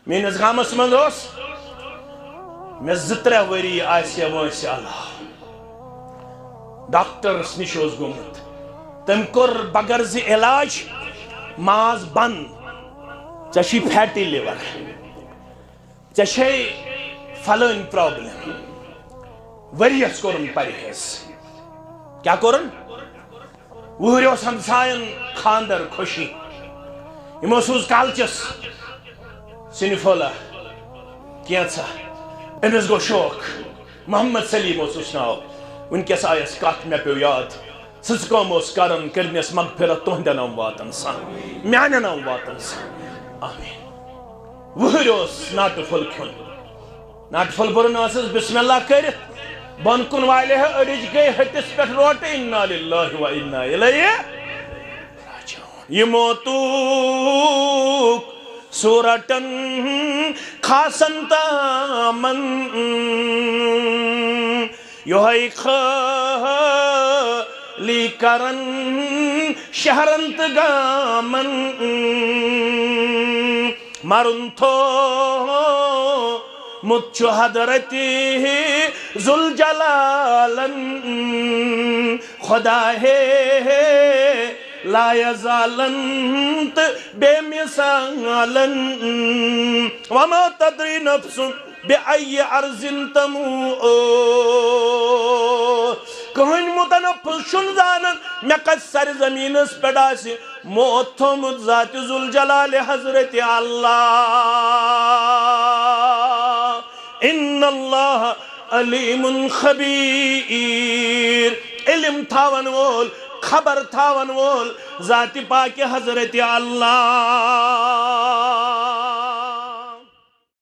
میانس گامس من میں 2-3 وری آسیا وٲنٛسہِ علاوٕ ڈاکٹرس نش گوٚمُت تٔمۍ کوٚر بغیر زِ علاج ماز بند ژےٚ چھُے فیٹی لِور ژےٚ چھے فلٲنۍ پرابلم ؤریَس کوٚرُن پرہیز کیٛاہ کوٚرُن وٕہٕرۍ اوس ہمساین خاندر خوشی یِمو سوٗز کالچس سِنہِ پھولا کینٛژھا أمِس گوٚو شوق محمد سلیٖم اوسُس ناو وٕنکٮ۪س آیس کتھ مےٚ پیوٚو یاد سٕژ کٲم اوس کران کٔرنس مغفرت تُہنٛدٮ۪ن امواتن سان میانٮ۪ن امواتن سان آمیٖن وٕہٕرۍ اوس ناٹہٕ پھوٚل کھیوٚن ناٹہٕ پھوٚل برُن ٲسٕس بسم اللہ کٔرِتھ بۄن کُن والہِ ہے أڑِج گٔے ۂٹِس پٮ۪ٹھ روٹہٕ اِنّا لِلّٰہِ و اِنّا اِلَیہِ راجعوٗن یہِ موتُک صوٗرتن خاصن تامن یِہوٚے خٲلی کرن شہرن تہٕ گامن مرُن تھوٚومُت چھُ حضرتِ ذوالجلالن خۄدا ہے لا یزالن تہٕ بے مثالن وما تدری نفس بأي أرض تموت کٕہٕنۍ متنفس چھُنہٕ زانان مےٚ کتھ سرزمیٖنس پٮ۪ٹھ آسہِ موت تھوٚومُت ذاتِ ذوالجلالِ حضرتِ اللہ ان اللہ علیم خبیر علم تھاون وول خبر تھاون وول ذاتِ پاکہِ حضرتِ اللہ